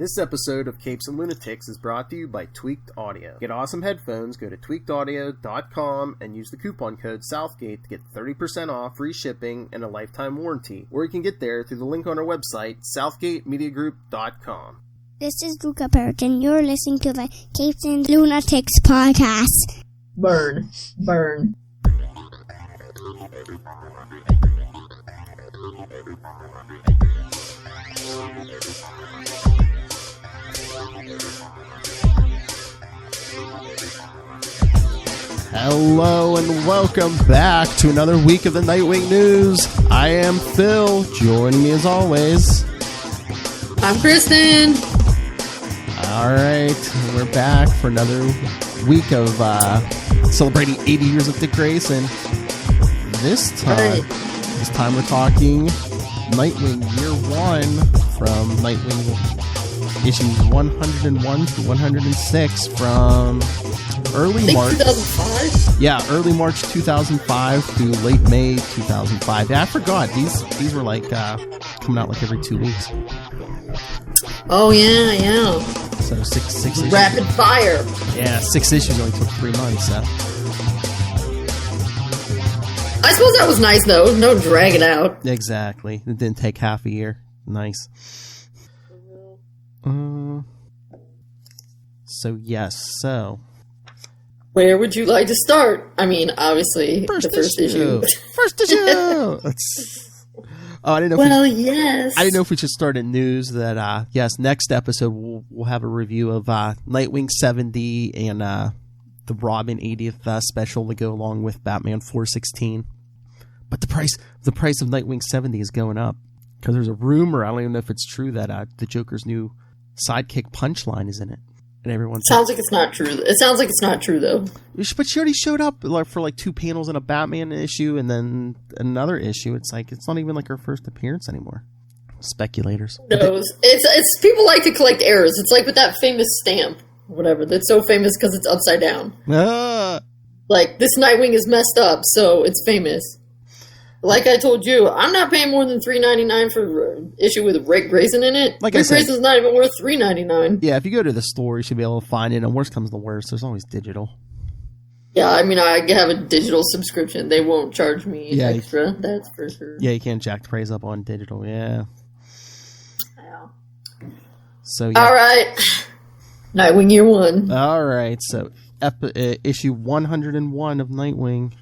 This episode of Capes and Lunatics is brought to you by Tweaked Audio. Get awesome headphones, go to tweakedaudio.com and use the coupon code Southgate to get 30% off, free shipping, and a lifetime warranty. Or you can get there through the link on our website, southgatemediagroup.com. This is Luca Perich, and you're listening to the Capes and Lunatics podcast. Burn. Burn. Hello and welcome back to another week of the Nightwing news. I am Phil. Joining me as always, I'm Kristen. Alright, we're back for another week of celebrating 80 years of Dick Grayson. This time we're talking Nightwing Year 1 from Nightwing issues 101 to 106 from early March 2005? Yeah, early March 2005 to late May 2005. Yeah, I forgot. These were like coming out like every 2 weeks. Oh, yeah. So six issues. Rapid fire. Yeah, 6 issues only took 3 months. I suppose that was nice, though. No dragging out. Exactly. It didn't take half a year. Nice. So. Where would you like to start? I mean, obviously, the first issue. First issue! I didn't know. Yes. I didn't know if we should start in news that, yes, next episode we'll have a review of Nightwing 70 and the Robin 80th special to go along with Batman 416. But the price of Nightwing 70 is going up because there's a rumor. I don't even know if it's true that the Joker's new sidekick Punchline is in it. And everyone sounds like it's not true. It sounds like it's not true, though. But she already showed up for like 2 panels in a Batman issue and then another issue. It's like it's not even like her first appearance anymore. Speculators. No, it's people like to collect errors. It's like with that famous stamp, whatever. That's so famous because it's upside down. Like this Nightwing is messed up, so it's famous. Like I told you, I'm not paying more than $3.99 for an issue with Dick Grayson in it. Like Dick Grayson's not even worth $3.99. Yeah, if you go to the store, you should be able to find it. And worst comes to worst, there's always digital. Yeah, I mean, I have a digital subscription. They won't charge me extra. That's for sure. Yeah, you can't jack the price up on digital. Yeah. So yeah. All right, Nightwing Year 1. All right, so issue 101 of Nightwing.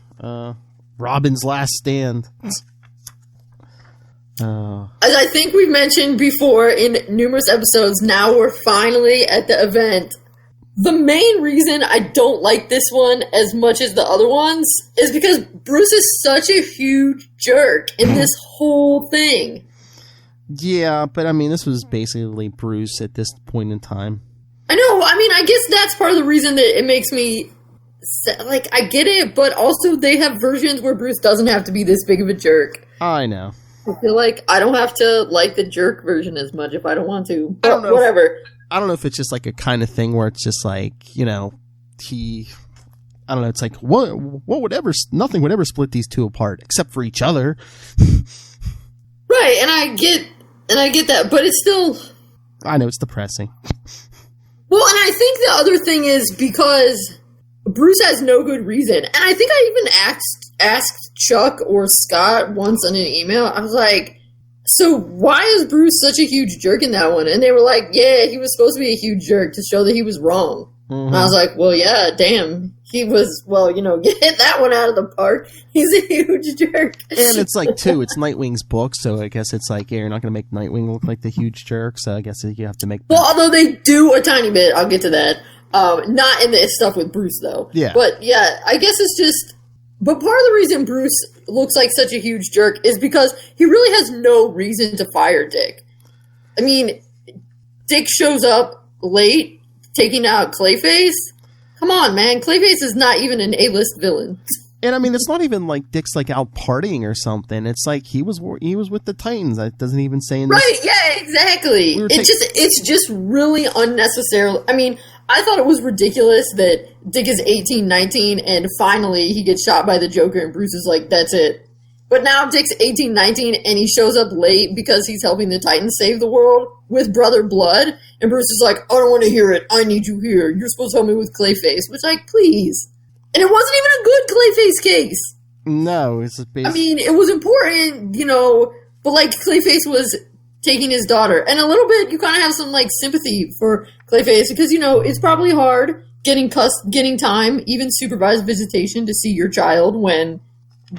Robin's Last Stand. As I think we've mentioned before in numerous episodes, now we're finally at the event. The main reason I don't like this one as much as the other ones is because Bruce is such a huge jerk in this whole thing. Yeah, but I mean, this was basically Bruce at this point in time. I know, I mean, I guess that's part of the reason that it makes me... Like, I get it, but also they have versions where Bruce doesn't have to be this big of a jerk. I know. I feel like I don't have to like the jerk version as much if I don't want to. But I don't know whatever. I don't know if it's just like a kind of thing where it's just like, you know, I don't know, it's like, nothing would ever split these two apart except for each other. Right, and I get that, but it's still... I know, it's depressing. Well, and I think the other thing is because... Bruce has no good reason. And I think I even asked Chuck or Scott once in an email. I was like, so why is Bruce such a huge jerk in that one? And they were like, yeah, he was supposed to be a huge jerk to show that he was wrong. Mm-hmm. And I was like, well, yeah, damn. He was, get that one out of the park. He's a huge jerk. And it's like, too, it's Nightwing's book, so I guess it's like, yeah, you're not going to make Nightwing look like the huge jerk, so I guess you have to make... Well, although they do a tiny bit. I'll get to that. Not in the stuff with Bruce, though. Yeah. But, yeah, I guess it's just... But part of the reason Bruce looks like such a huge jerk is because he really has no reason to fire Dick. I mean, Dick shows up late, taking out Clayface. Come on, man. Clayface is not even an A-list villain. And, I mean, it's not even like Dick's, like, out partying or something. It's like he was with the Titans. That doesn't even say in this... Right, yeah, exactly. It's just really unnecessary. I mean... I thought it was ridiculous that Dick is 18, 19, and finally he gets shot by the Joker, and Bruce is like, that's it. But now Dick's 18, 19, and he shows up late because he's helping the Titans save the world with Brother Blood. And Bruce is like, I don't want to hear it. I need you here. You're supposed to help me with Clayface. Which, like, please. And it wasn't even a good Clayface case. No, it's just I mean, it was important, but, like, Clayface was taking his daughter. And a little bit, you kind of have some, like, sympathy for Clayface because, it's probably hard getting time, even supervised visitation, to see your child when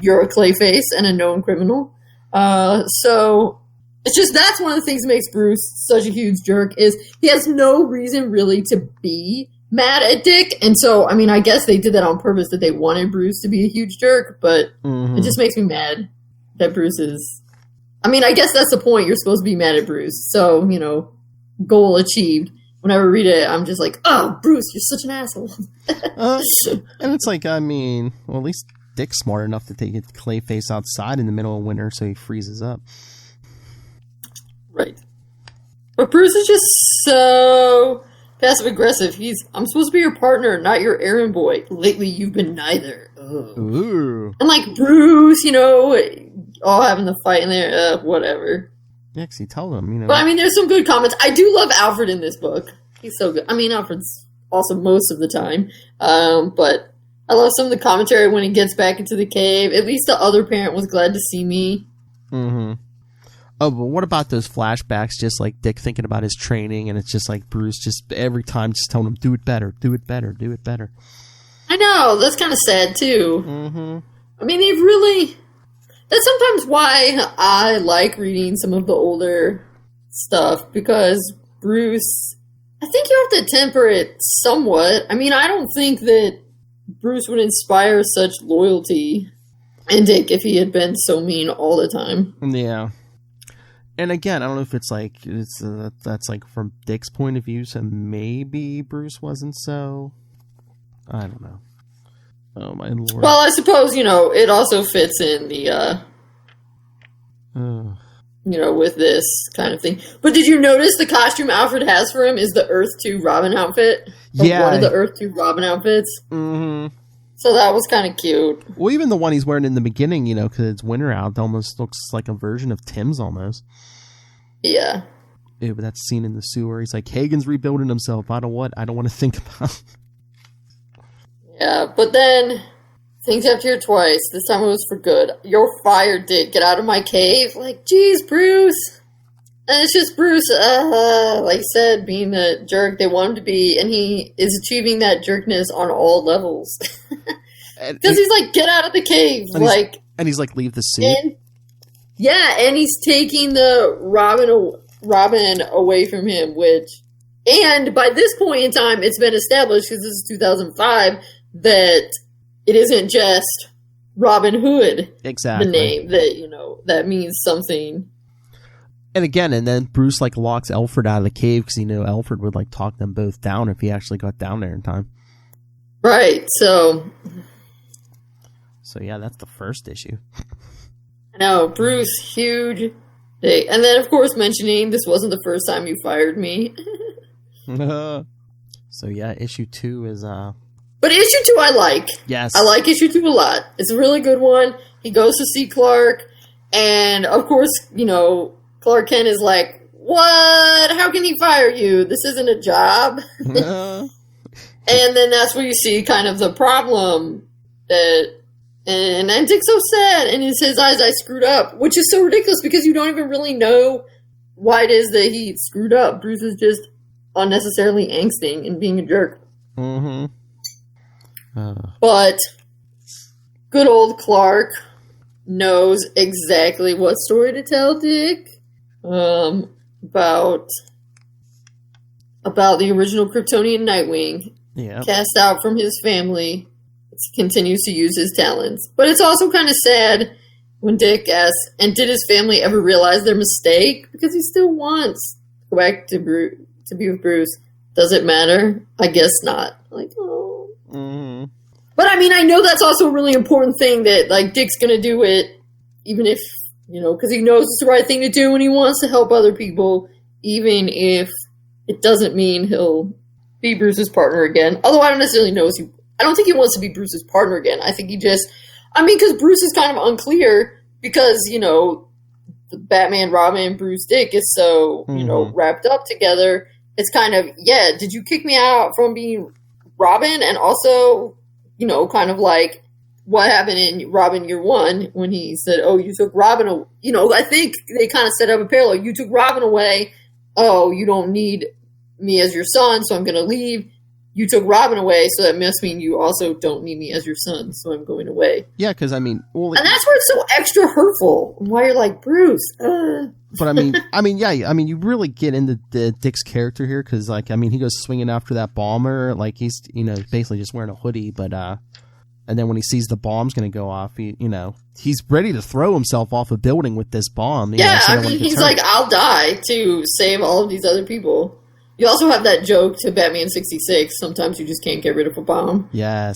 you're a Clayface and a known criminal. So it's just, that's one of the things that makes Bruce such a huge jerk, is he has no reason really to be mad at Dick. And so, I mean, I guess they did that on purpose, that they wanted Bruce to be a huge jerk, but it just makes me mad that Bruce is... I mean, I guess that's the point. You're supposed to be mad at Bruce. So, goal achieved. Whenever I read it, I'm just like, oh, Bruce, you're such an asshole. And it's like, I mean, well, at least Dick's smart enough to take Clayface outside in the middle of winter so he freezes up. Right. But Bruce is just so passive-aggressive. I'm supposed to be your partner, not your errand boy. Lately, you've been neither. Ugh. Ooh. And like Bruce, all having the fight in there, whatever. Yeah, because he told him, But I mean, there's some good comments. I do love Alfred in this book. He's so good. I mean, Alfred's awesome most of the time. But I love some of the commentary when he gets back into the cave. At least the other parent was glad to see me. Mm-hmm. Oh, but what about those flashbacks, just like Dick thinking about his training, and it's just like Bruce just every time just telling him, do it better, do it better, do it better. I know. That's kind of sad, too. Mm-hmm. I mean, they've really... That's sometimes why I like reading some of the older stuff, because Bruce... I think you have to temper it somewhat. I mean, I don't think that Bruce would inspire such loyalty in Dick if he had been so mean all the time. Yeah. And again, I don't know if it's like that's like from Dick's point of view, so maybe Bruce wasn't so. I don't know. Oh my lord. Well, I suppose it also fits in the with this kind of thing. But did you notice the costume Alfred has for him is the Earth 2 Robin outfit? Yeah, one of the Earth 2 Robin outfits. Mm-hmm. So that was kind of cute. Well, even the one he's wearing in the beginning, because it's winter out, almost looks like a version of Tim's almost. Yeah. Yeah, but that scene in the sewer, he's like, Hagen's rebuilding himself. I don't want to think about. Yeah, but then things have to hear twice. This time it was for good. You're fired, Dick. Get out of my cave. Like, geez, Bruce. And it's just Bruce, like I said, being the jerk they want him to be, and he is achieving that jerkness on all levels. Because he's like, get out of the cave. And he's like, leave the suit. And he's taking the Robin away from him, and by this point in time, it's been established, because this is 2005, that it isn't just Robin Hood, exactly, the name, that, that means something. And again, and then Bruce like locks Alfred out of the cave because Alfred would like talk them both down if he actually got down there in time. Right. So yeah, that's the first issue. No, Bruce, huge day. And then, of course, mentioning this wasn't the first time you fired me. So yeah, issue 2 is But issue 2 I like. Yes. I like issue 2 a lot. It's a really good one. He goes to see Clark, and of course, Clark Kent is like, what? How can he fire you? This isn't a job. And then that's where you see kind of the problem and Dick's so sad, and in his eyes, I screwed up, which is so ridiculous because you don't even really know why it is that he screwed up. Bruce is just unnecessarily angsting and being a jerk. Mm-hmm. But good old Clark knows exactly what story to tell Dick about the original Kryptonian Nightwing, cast out from his family. Continues to use his talents. But it's also kind of sad when Dick asks, and did his family ever realize their mistake? Because he still wants to go back to be with Bruce. Does it matter? I guess not. Like, oh. Mm-hmm. But I mean, I know that's also a really important thing that, like, Dick's going to do it, even if, because he knows it's the right thing to do and he wants to help other people, even if it doesn't mean he'll be Bruce's partner again. Although I don't necessarily know I don't think he wants to be Bruce's partner again. I think he just... because Bruce is kind of unclear because, the Batman, Robin, Bruce, Dick is so, wrapped up together. It's kind of, did you kick me out from being Robin? And also, kind of like what happened in Robin Year One when he said, oh, you took Robin away. I think they kind of set up a parallel. You took Robin away. Oh, you don't need me as your son, so I'm going to leave. You took Robin away, so that must mean you also don't need me as your son, so I'm going away. Yeah, because and that's where it's so extra hurtful. Why you're like, Bruce. But you really get into Dick's character here because, he goes swinging after that bomber, like he's, basically just wearing a hoodie, but and then when he sees the bomb's going to go off, he's ready to throw himself off a building with this bomb. He's like, I'll die to save all of these other people. You also have that joke to Batman 66. Sometimes you just can't get rid of a bomb. Yes.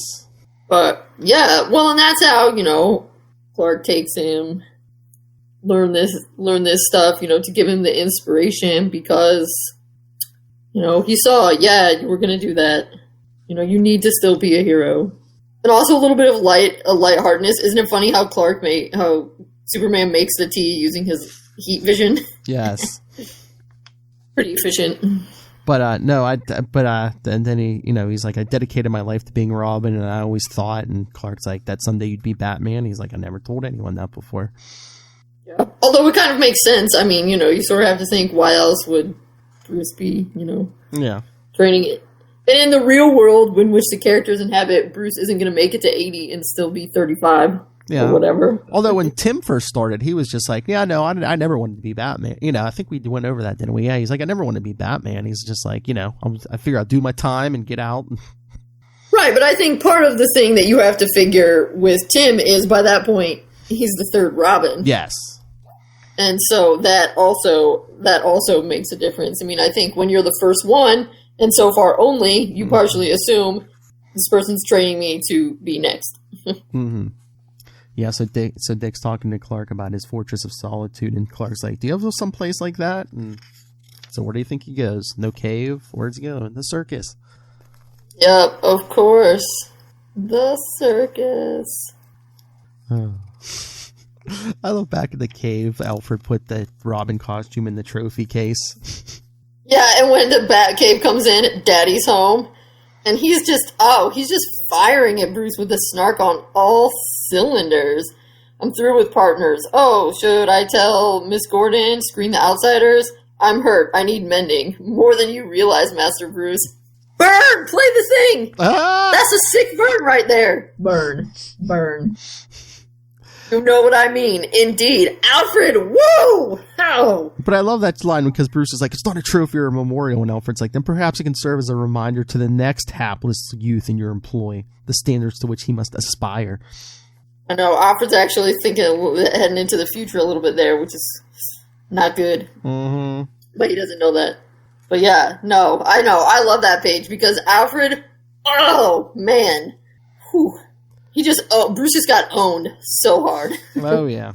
But, and that's how, Clark takes him, learn this stuff, to give him the inspiration because, he saw, you were going to do that. You need to still be a hero. And also a little bit of lightheartedness. Isn't it funny how how Superman makes the tea using his heat vision? Yes. Pretty efficient. But and then he, he's like, I dedicated my life to being Robin, and I always thought, and Clark's like, that someday you'd be Batman. He's like, I never told anyone that before. Yeah. Although it kind of makes sense. I mean, you sort of have to think, why else would Bruce be, Yeah. training it? And in the real world, in which the characters inhabit, Bruce isn't going to make it to 80 and still be 35. Yeah. Or whatever. Although when Tim first started, he was just like, yeah, no, I never wanted to be Batman. I think we went over that, didn't we? Yeah, he's like, I never wanted to be Batman. He's just like, I figure I'll do my time and get out. Right, but I think part of the thing that you have to figure with Tim is by that point, he's the third Robin. Yes. And so that also makes a difference. I mean, I think when you're the first one, and so far only, you partially assume this person's training me to be next. Mm-hmm. Yeah, so Dick's talking to Clark about his Fortress of Solitude, and Clark's like, do you have some place like that? And so where do you think he goes? No cave? Where's he going? The circus. Yep, of course. The circus. Oh. I look back at the cave. Alfred put the Robin costume in the trophy case. Yeah, and when the Batcave comes in, Daddy's home. And he's just firing at Bruce with a snark on all cylinders. I'm through with partners. Oh, should I tell Miss Gordon? Screen the outsiders? I'm hurt. I need mending. More than you realize, Master Bruce. Burn! Play the thing! Ah! That's a sick burn right there. Burn. You know what I mean. Indeed. Alfred, whoa! How? But I love that line because Bruce is like, it's not a trophy or a memorial, and Alfred's like, then perhaps it can serve as a reminder to the next hapless youth in your employ, the standards to which he must aspire. I know, Alfred's actually heading into the future a little bit there, which is not good. Mm-hmm. But he doesn't know that. But yeah, no, I know. I love that page because Alfred, oh, man. Whew. Bruce just got owned so hard. Oh, yeah.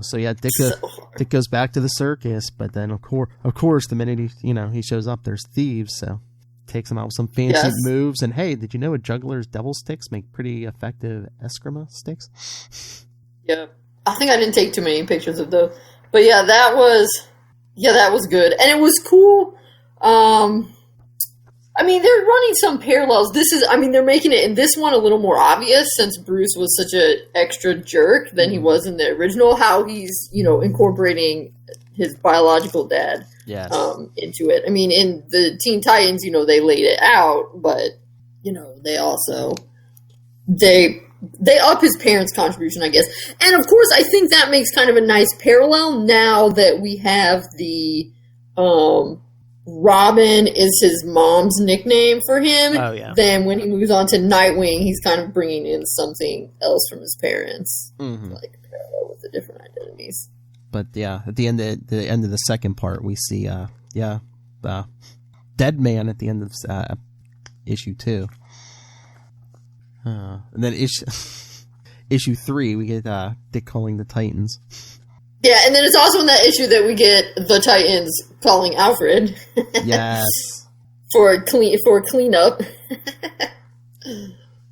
So yeah, Dick goes back to the circus, but then of course, the minute he shows up, there's thieves, so takes him out with some fancy moves. And hey, did you know a juggler's devil sticks make pretty effective eskrima sticks? Yeah, I think I didn't take too many pictures of those, but yeah, that was good, and it was cool. I mean, they're running some parallels. They're making it in this one a little more obvious since Bruce was such an extra jerk than he was in the original, how he's, incorporating his biological dad into it. I mean, in the Teen Titans, they laid it out, but, they also, they up his parents' contribution, I guess. And, of course, I think that makes kind of a nice parallel now that we have the, Robin is his mom's nickname for him. Oh, yeah. Then when he moves on to Nightwing, he's kind of bringing in something else from his parents, like parallel with the different identities. But yeah, at the end of the second part, we see Dead Man at the end of issue 2, and then issue 3, we get Dick calling the Titans. Yeah, and then it's also in that issue that we get the Titans calling Alfred. Yes. for cleanup.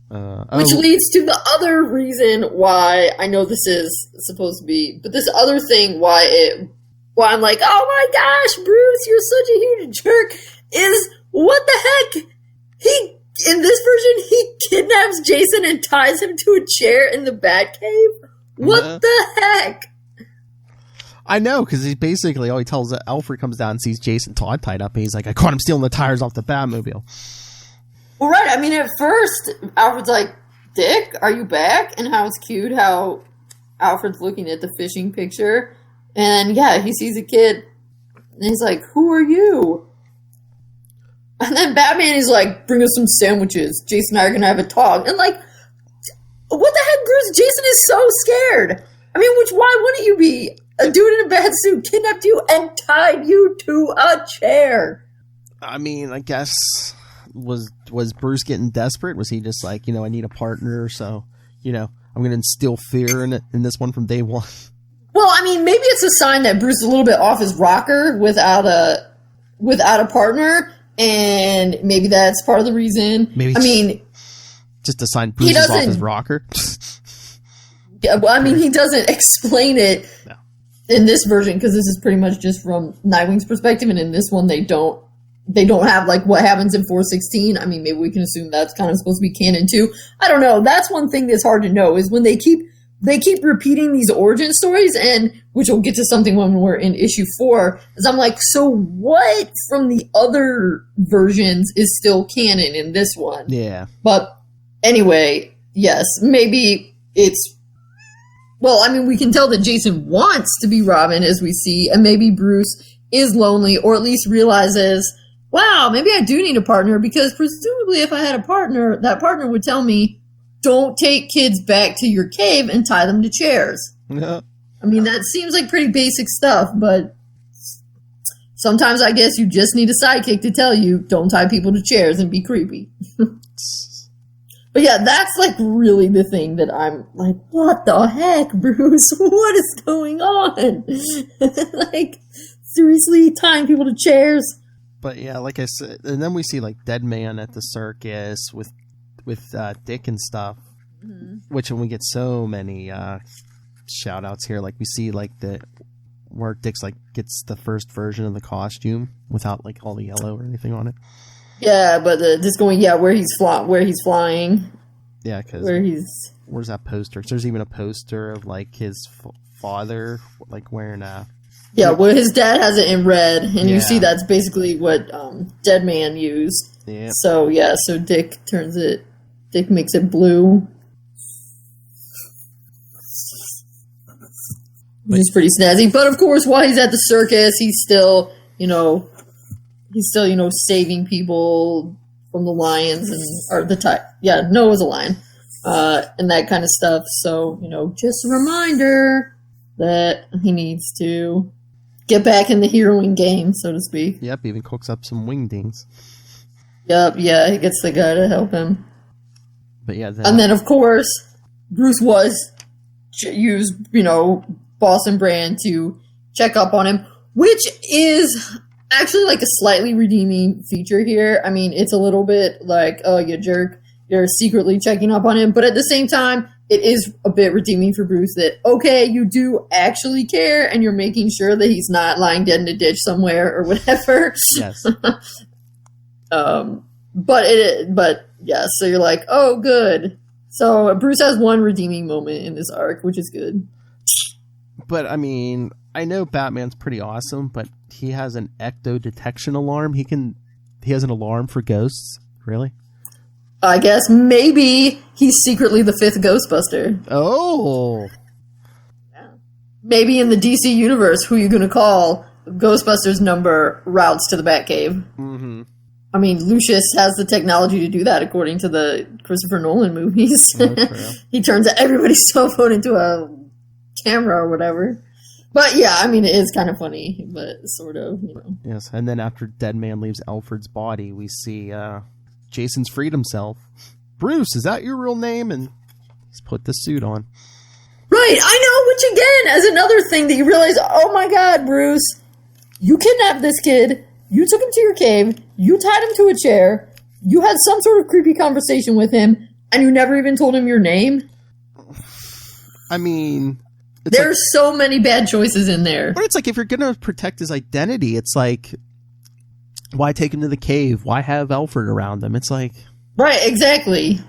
Which leads to the other reason why I know this is supposed to be, but this other thing why I'm like, oh my gosh, Bruce, you're such a huge jerk, is what the heck? In this version, he kidnaps Jason and ties him to a chair in the Batcave? What the heck? I know, because he basically, all he tells Alfred comes down and sees Jason Todd tied up, and he's like, I caught him stealing the tires off the Batmobile. Well, right, I mean, at first, Alfred's like, Dick, are you back? And how it's cute how Alfred's looking at the fishing picture. And yeah, he sees a kid, and he's like, who are you? And then Batman is like, bring us some sandwiches. Jason and I are going to have a talk. And like, what the heck, Bruce? Jason is so scared. I mean, why wouldn't you be? A dude in a bad suit kidnapped you and tied you to a chair. I mean, I guess, was Bruce getting desperate? Was he just like, I need a partner, so, I'm going to instill fear in this one from day one? Well, I mean, maybe it's a sign that Bruce is a little bit off his rocker without a partner, and maybe that's part of the reason. Maybe just a sign Bruce is off his rocker. Yeah, well, I mean, he doesn't explain it in this version because this is pretty much just from Nightwing's perspective, and in this one they don't have like what happens in 416. I mean, maybe we can assume that's kind of supposed to be canon too. I don't know. That's one thing that's hard to know is when they keep repeating these origin stories, and which we'll get to something when we're in issue 4, is I'm like, so what from the other versions is still canon in this one? Yeah. But anyway, yes, maybe it's, well, I mean, we can tell that Jason wants to be Robin, as we see, and maybe Bruce is lonely, or at least realizes, wow, maybe I do need a partner, because presumably if I had a partner, that partner would tell me, don't take kids back to your cave and tie them to chairs. Yeah. I mean, that seems like pretty basic stuff, but sometimes I guess you just need a sidekick to tell you, don't tie people to chairs and be creepy. But yeah, that's like really the thing that I'm like, what the heck, Bruce? What is going on? Like, seriously, tying people to chairs? But yeah, like I said, and then we see like Dead Man at the circus with Dick and stuff, which when we get so many shout outs here, like we see like where Dick's like gets the first version of the costume without like all the yellow or anything on it. Yeah, but just going, where he's flying. Yeah, because where's that poster? There's even a poster of like his father, like wearing a. Yeah, well, his dad has it in red, and you see that's basically what Dead Man used. Yeah. So so Dick makes it blue. He's pretty snazzy, but of course, while he's at the circus, he's still, saving people from the lions Noah's a lion, and that kind of stuff. So, just a reminder that he needs to get back in the heroing game, so to speak. Yep, even cooks up some wingdings. Yep, yeah, he gets the guy to help him. But yeah, and then of course, Bruce used, Boston Brand to check up on him, which is actually like a slightly redeeming feature here. I mean, it's a little bit like, oh, you jerk, you're secretly checking up on him, but at the same time, it is a bit redeeming for Bruce that, okay, you do actually care, and you're making sure that he's not lying dead in a ditch somewhere or whatever. Yes. But yeah, so you're like, oh, good. So Bruce has one redeeming moment in this arc, which is good. But I mean, I know Batman's pretty awesome, but he has an ecto detection alarm. He has an alarm for ghosts. Really? I guess maybe he's secretly the 5th Ghostbuster. Oh. Yeah. Maybe in the DC universe, who you going to call? Ghostbusters number routes to the Batcave. Mm-hmm. I mean, Lucius has the technology to do that, according to the Christopher Nolan movies. Oh, he turns everybody's cell phone into a camera or whatever. But yeah, I mean, it is kind of funny, but sort of, Yes, and then after Dead Man leaves Alfred's body, we see Jason's freed himself. Bruce, is that your real name? And he's put the suit on. Right, I know, which again, as another thing that you realize, oh my god, Bruce, you kidnapped this kid, you took him to your cave, you tied him to a chair, you had some sort of creepy conversation with him, and you never even told him your name? I mean, there's so many bad choices in there. But it's like, if you're going to protect his identity, it's like, why take him to the cave? Why have Alfred around him? It's like... Right, exactly.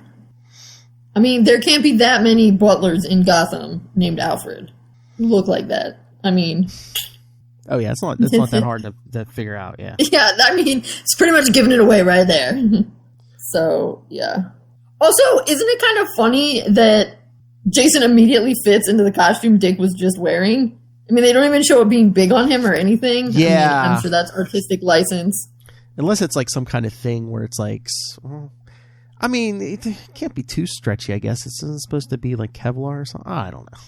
I mean, there can't be that many butlers in Gotham named Alfred who look like that. I mean... Oh, yeah, it's not that hard to figure out, yeah. Yeah, I mean, it's pretty much giving it away right there. So, yeah. Also, isn't it kind of funny that Jason immediately fits into the costume Dick was just wearing? I mean, they don't even show it being big on him or anything. Yeah. I mean, I'm sure that's artistic license. Unless it's like some kind of thing where it's like... I mean, it can't be too stretchy, I guess. It's supposed to be like Kevlar or something. I don't know.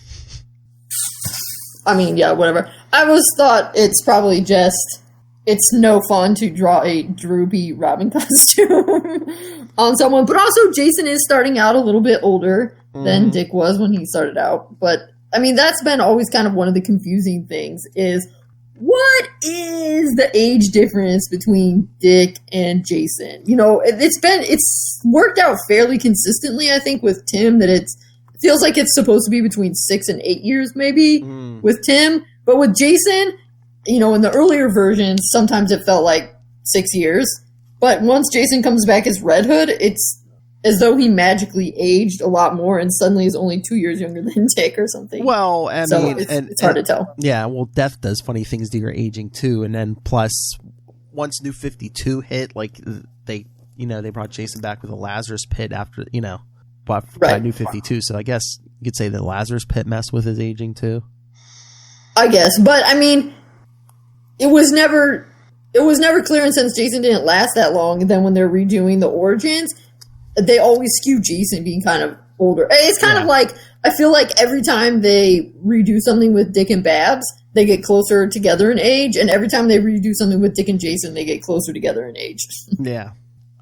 I mean, yeah, whatever. I always thought it's probably just... It's no fun to draw a droopy Robin costume on someone. But also, Jason is starting out a little bit older than Dick was when he started out. But, I mean, that's been always kind of one of the confusing things is, what is the age difference between Dick and Jason? You know, it's worked out fairly consistently, I think, with Tim, that it feels like it's supposed to be between 6 and 8 years, maybe, with Tim. But with Jason... You know, in the earlier versions, sometimes it felt like 6 years. But once Jason comes back as Red Hood, it's as though he magically aged a lot more and suddenly is only 2 years younger than Dick or something. Well, I mean... It's hard to tell. Yeah, well, death does funny things to your aging, too. And then plus, once New 52 hit, like, they brought Jason back with a Lazarus Pit after, by New 52. So I guess you could say the Lazarus Pit messed with his aging, too. I guess. But, I mean... It was never clear, and since Jason didn't last that long, and then when they're redoing the origins, they always skew Jason being kind of older. It's kind of like, I feel like every time they redo something with Dick and Babs, they get closer together in age, and every time they redo something with Dick and Jason, they get closer together in age. Yeah.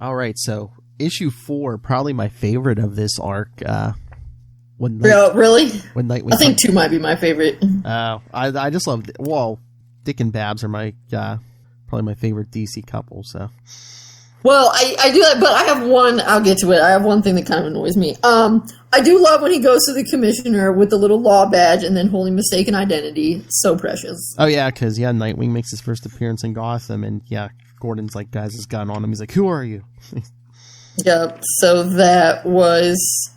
All right, so issue 4, probably my favorite of this arc. Really? When Nightwing... I think 2 might be my favorite. I just love... Well... Dick and Babs are probably my favorite DC couple, so. Well, I do that, but I have one, I'll get to it. I have one thing that kind of annoys me. I do love when he goes to the commissioner with the little law badge and then holding mistaken identity. So precious. Oh, yeah, because, Nightwing makes his first appearance in Gotham, and, Gordon's like, guys, his gun on him. He's like, who are you? Yep, so that was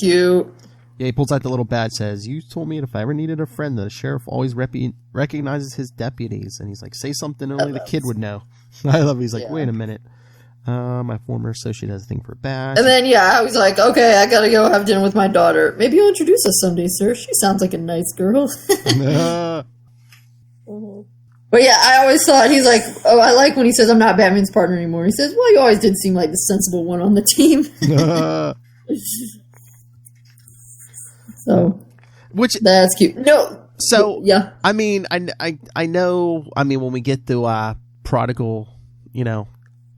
cute. Yeah, he pulls out the little badge, says, you told me if I ever needed a friend, the sheriff always recognizes his deputies. And he's like, say something only the kid would know. I love it. He's like, wait a minute. My former associate has a thing for bats. And then, I was like, okay, I gotta go have dinner with my daughter. Maybe you'll introduce us someday, sir. She sounds like a nice girl. But yeah, I always thought, he's like, oh, I like when he says, I'm not Batman's partner anymore. He says, well, you always did seem like the sensible one on the team. So, that's cute. No. So, yeah. I mean, I know, when we get to Prodigal,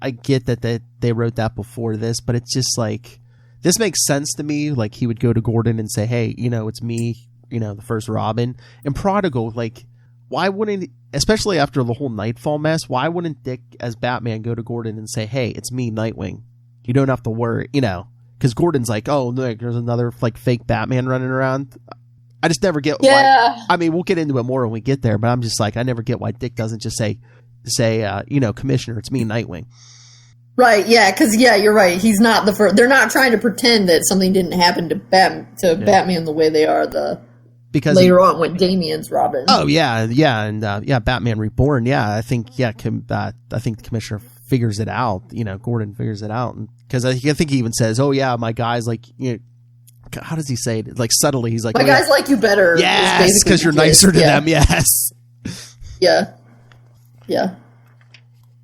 I get that they wrote that before this, but it's just like, this makes sense to me. Like, he would go to Gordon and say, hey, it's me, the first Robin. And Prodigal, like, why wouldn't, especially after the whole Nightfall mess, why wouldn't Dick as Batman go to Gordon and say, hey, it's me, Nightwing. You don't have to worry, Because Gordon's like, oh, look, there's another like fake Batman running around. I just never get why. I mean, we'll get into it more when we get there, but I'm just like, I never get why Dick doesn't just say, Commissioner, it's me, Nightwing. Right, yeah, because, you're right. He's not the first. They're not trying to pretend that something didn't happen to Batman the way they are because later on when Damian's Robin. Oh, yeah, and Batman Reborn, I think, I think the Commissioner figures it out. Gordon figures it out, because I think he even says, "Oh yeah, my guys like how does he say it? Like subtly, he's like, my guys like you better." Yes, because you're nicer to them. Yes. Yeah.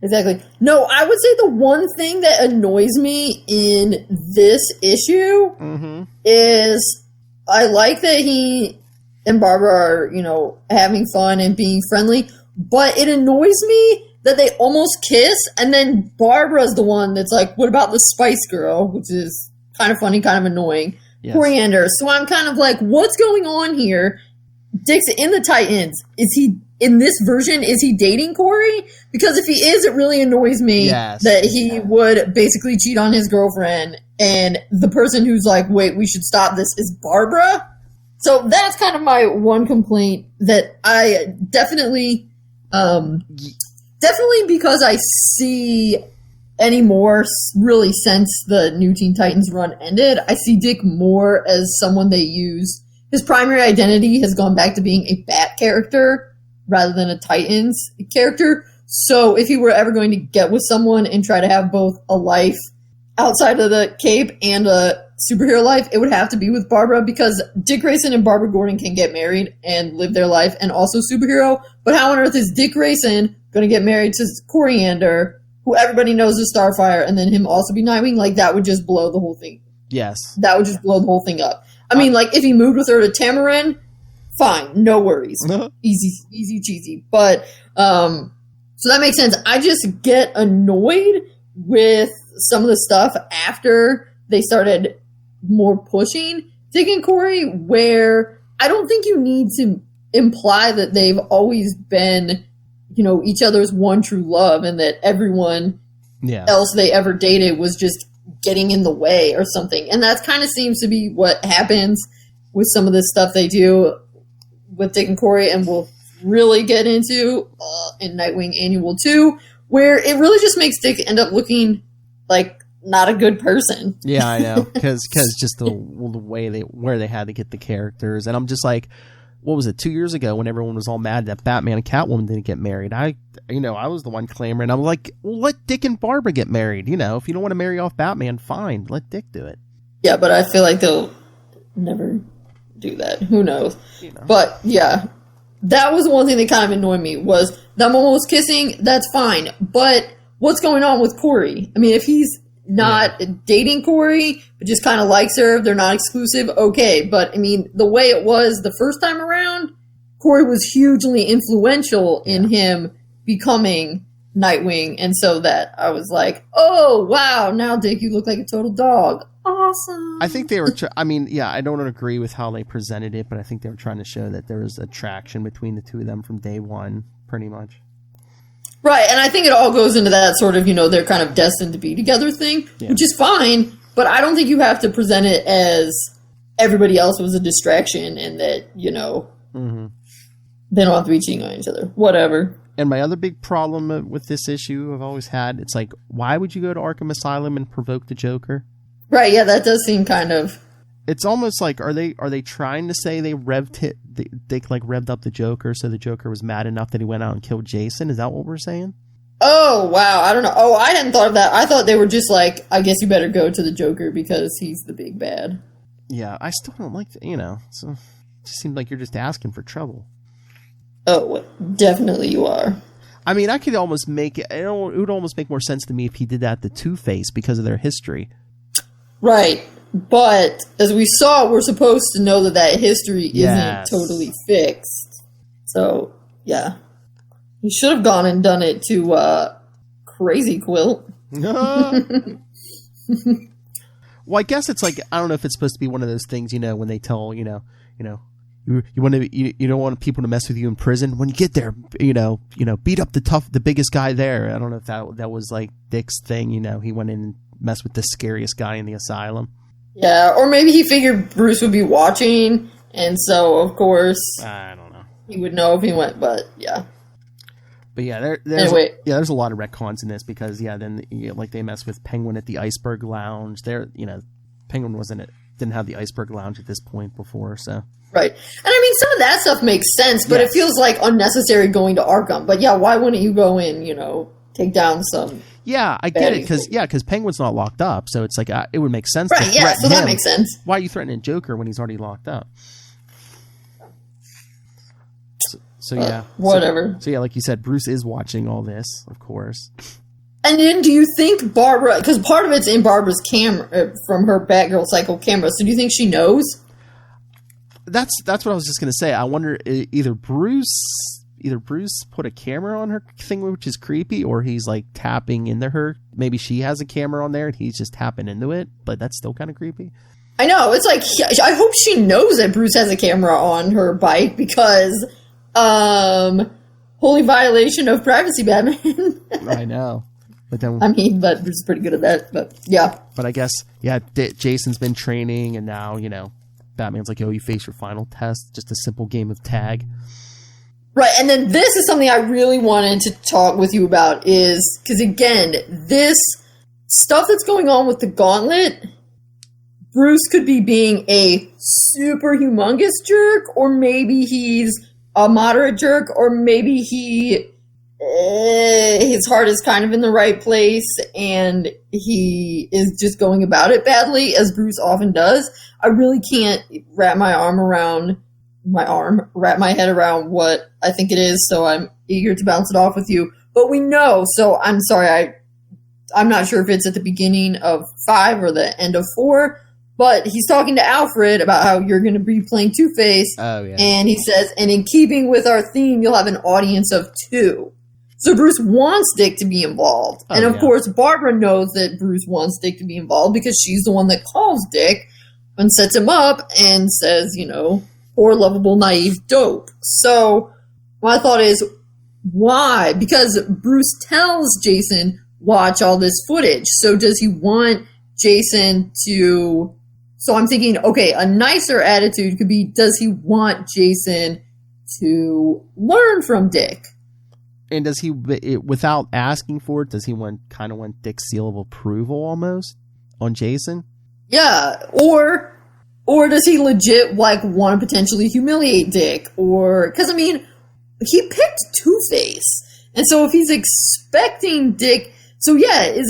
Exactly. No, I would say the one thing that annoys me in this issue is I like that he and Barbara are having fun and being friendly, but it annoys me that they almost kiss, and then Barbara's the one that's like, what about the Spice Girl? Which is kind of funny, kind of annoying. Yes. Coriander. So I'm kind of like, what's going on here? Dick's in the Titans. Is he in this version? Is he dating Corey? Because if he is, it really annoys me that he would basically cheat on his girlfriend, and the person who's like, "Wait, we should stop this," is Barbara. So that's kind of my one complaint that I definitely because I see anymore really since the New Teen Titans run ended, I see Dick more as someone they use. His primary identity has gone back to being a Bat character rather than a Titans character. So if he were ever going to get with someone and try to have both a life outside of the cape and a superhero life, it would have to be with Barbara, because Dick Grayson and Barbara Gordon can get married and live their life and also superhero. But how on earth is Dick Grayson going to get married to Coriander, who everybody knows is Starfire, and then him also be Nightwing? Like, that would just blow the whole thing. Yes. That would just blow the whole thing up. I mean, like, if he moved with her to Tamarin, fine, no worries. Easy cheesy. But, so that makes sense. I just get annoyed with some of the stuff after they started more pushing Dick and Corey, where I don't think you need to imply that they've always been, you know, each other's one true love, and that everyone else they ever dated was just getting in the way or something. And that kind of seems to be what happens with some of this stuff they do with Dick and Corey, and we'll really get into in Nightwing Annual 2, where it really just makes Dick end up looking like not a good person. Yeah, I know, because just the way where they had to get the characters, and I'm just like, what was it, 2 years ago when everyone was all mad that Batman and Catwoman didn't get married? I was the one clamoring. I'm like, well, let Dick and Barbara get married. You know, if you don't want to marry off Batman, fine, let Dick do it. Yeah, but I feel like they'll never do that. Who knows? You know. But yeah, that was one thing that kind of annoyed me, was them almost kissing. That's fine, but what's going on with Corey? I mean, if he's not dating Corey, but just kind of likes her, they're not exclusive, okay. But, I mean, the way it was the first time around, Corey was hugely influential in him becoming Nightwing, and so that I was like, oh, wow, now, Dick, you look like a total dog. Awesome. I think they were, I don't agree with how they presented it, but I think they were trying to show that there was attraction between the two of them from day one, pretty much. Right, and I think it all goes into that sort of, you know, they're kind of destined to be together thing, which is fine, but I don't think you have to present it as everybody else was a distraction and that, you know, they don't have to be cheating on each other. Whatever. And my other big problem with this issue I've always had, it's like, why would you go to Arkham Asylum and provoke the Joker? Right, yeah, that does seem kind of... It's almost like, are they trying to say they revved up the Joker, so the Joker was mad enough that he went out and killed Jason? Is that what we're saying? Oh, wow, I don't know. Oh, I hadn't thought of that. I thought they were just like, I guess you better go to the Joker because he's the big bad. Yeah, I still don't like that, you know, so it just seems like you're just asking for trouble. Oh, definitely you are. I mean, I could almost make it, it would almost make more sense to me if he did that to Two-Face because of their history. Right. But as we saw, we're supposed to know that history isn't totally fixed. So, yeah. He should have gone and done it to Crazy Quilt. Well, I guess it's like, I don't know if it's supposed to be one of those things, you know, when they tell, you don't want people to mess with you in prison. When you get there, you know, beat up the biggest guy there. I don't know if that was like Dick's thing, you know, he went in and messed with the scariest guy in the asylum. Yeah, or maybe he figured Bruce would be watching, and so, of course, I don't know. He would know if he went, but yeah. But yeah, there's a lot of retcons in this because, then like they mess with Penguin at the Iceberg Lounge. Penguin didn't have the Iceberg Lounge at this point before, so. Right. And I mean, some of that stuff makes sense, but it feels like unnecessary going to Arkham. But yeah, why wouldn't you go in, take down some... Yeah, I get it, because Penguin's not locked up, so it's like, it would make sense to threaten him. So that makes sense. Why are you threatening Joker when he's already locked up? So yeah. Whatever. So yeah, like you said, Bruce is watching all this, of course. And then do you think Barbara, because part of it's in Barbara's camera, from her Batgirl Cycle camera, so do you think she knows? That's what I was just going to say. I wonder, either Bruce put a camera on her thing, which is creepy, or he's like tapping into her. Maybe she has a camera on there and he's just tapping into it, but that's still kind of creepy. I know, it's like, I hope she knows that Bruce has a camera on her bike because, holy violation of privacy, Batman. I know. But then, but Bruce is pretty good at that, but yeah. But I guess, Jason's been training, and now, Batman's like, you face your final test, just a simple game of tag. Right, and then this is something I really wanted to talk with you about is, because again, this stuff that's going on with the Gauntlet, Bruce could be being a super humongous jerk, or maybe he's a moderate jerk, or maybe his heart is kind of in the right place, and he is just going about it badly, as Bruce often does. I really can't wrap my head around what I think it is, so I'm eager to bounce it off with you. But we know, so I'm sorry, I'm not sure if it's at the beginning of 5 or the end of 4, but he's talking to Alfred about how you're going to be playing Two-Face. Oh, yeah. And he says, and in keeping with our theme, you'll have an audience of 2. So Bruce wants Dick to be involved. And of course, Barbara knows that Bruce wants Dick to be involved because she's the one that calls Dick and sets him up and says, poor, lovable, naive dope. So my thought is, why? Because Bruce tells Jason, watch all this footage. So does he want Jason to... So I'm thinking, okay, a nicer attitude could be, does he want Jason to learn from Dick? And does he, without asking for it, does he want Dick's seal of approval almost on Jason? Yeah, or does he legit want to potentially humiliate Dick? Or because he picked Two-Face, and so if he's expecting Dick, so yeah, is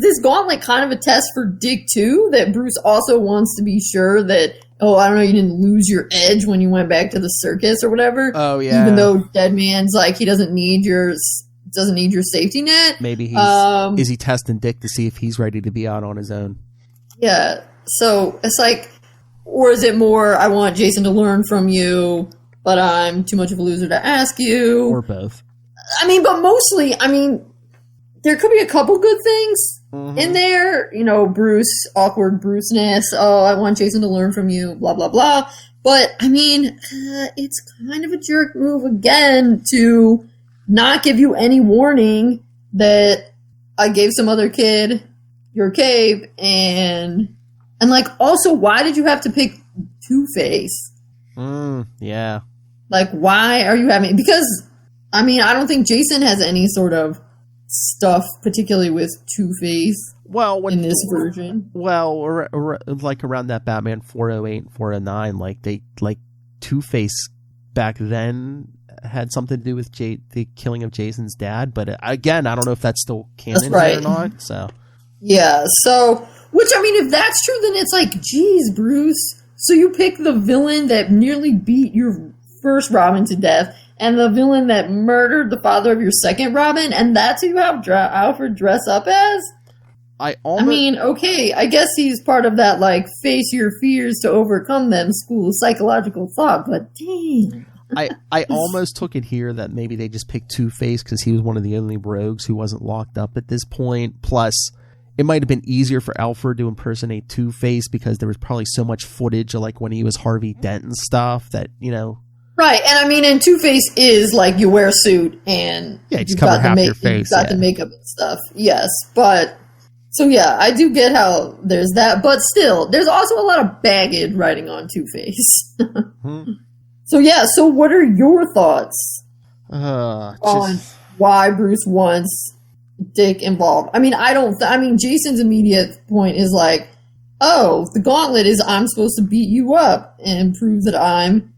this Gauntlet kind of a test for Dick too? That Bruce also wants to be sure that, you didn't lose your edge when you went back to the circus or whatever. Oh yeah. Even though Dead Man's he doesn't need your safety net. Maybe is he testing Dick to see if he's ready to be out on his own? Yeah. So it's or is it more, I want Jason to learn from you, but I'm too much of a loser to ask you? Or both. But mostly, there could be a couple good things in there. Bruce, awkward Bruceness. Oh, I want Jason to learn from you, blah, blah, blah. But, it's kind of a jerk move again to not give you any warning that I gave some other kid your cave and also, why did you have to pick Two-Face? Yeah. Why are you having... Because, I don't think Jason has any sort of stuff, particularly with Two-Face in this version. Well, or around that Batman 408 and 409, Two-Face back then had something to do with the killing of Jason's dad, but again, I don't know if that's still canon or not, so... Yeah, so... Which, if that's true, then it's geez, Bruce. So you pick the villain that nearly beat your first Robin to death, and the villain that murdered the father of your second Robin, and that's who you have Alfred dress up as? Okay, I guess he's part of that, face your fears to overcome them school of psychological thought, but dang. I almost took it here that maybe they just picked Two-Face because he was one of the only rogues who wasn't locked up at this point, plus... It might have been easier for Alfred to impersonate Two-Face because there was probably so much footage of when he was Harvey Dent and stuff that, Right, and and Two-Face is you wear a suit and you just cover half your face. You've got the makeup and stuff, yes. But, so yeah, I do get how there's that, but still, there's also a lot of baggage riding on Two-Face. So yeah, so what are your thoughts on why Bruce wants Dick involved? Jason's immediate point is the Gauntlet is I'm supposed to beat you up and prove that I'm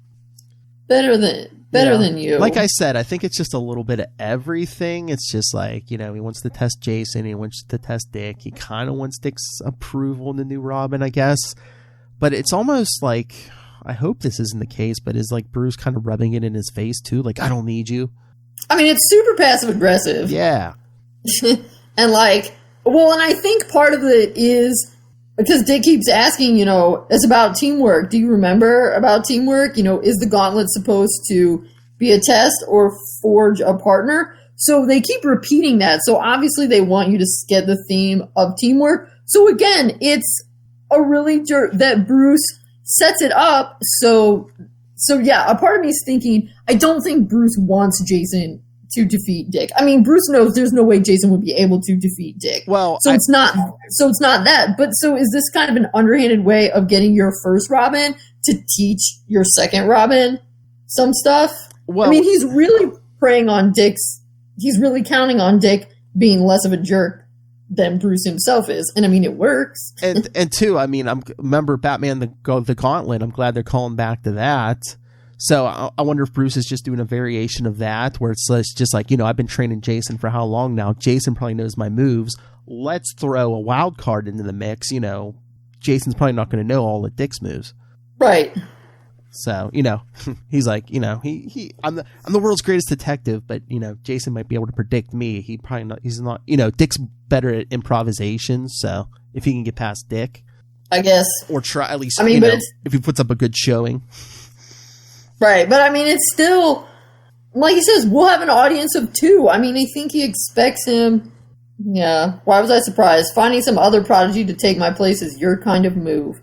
better than you. Like I said, I think it's just a little bit of everything. It's just he wants to test Jason, he wants to test Dick, he kind of wants Dick's approval in the new Robin, I guess. But it's almost I hope this isn't the case, but is Bruce kind of rubbing it in his face too? I don't need you. It's super passive aggressive. Yeah. And and I think part of it is because Dick keeps asking, it's about teamwork. Do you remember about teamwork? Is the Gauntlet supposed to be a test or forge a partner? So they keep repeating that. So obviously they want you to get the theme of teamwork. So again, it's a really jerk that Bruce sets it up. So yeah, a part of me is thinking, I don't think Bruce wants Jason to defeat Dick. I mean, Bruce knows there's no way Jason would be able to defeat Dick. Well, it's not that. But so is this kind of an underhanded way of getting your first Robin to teach your second Robin some stuff? Well, I mean, he's really preying on he's really counting on Dick being less of a jerk than Bruce himself is. And I mean, it works. and two, I mean, remember Batman the Gauntlet. I'm glad they're calling back to that. So I wonder if Bruce is just doing a variation of that, where it's just like, I've been training Jason for how long now? Jason probably knows my moves. Let's throw a wild card into the mix. Jason's probably not going to know all of Dick's moves. Right. So, he's like, I'm the world's greatest detective, but, Jason might be able to predict me. He's not, Dick's better at improvisation. So if he can get past Dick, I guess, or try at least, but if he puts up a good showing. Right, but I mean, it's still, like he says, we'll have an audience of 2. I mean, I think he expects him. Yeah, why was I surprised? Finding some other prodigy to take my place is your kind of move.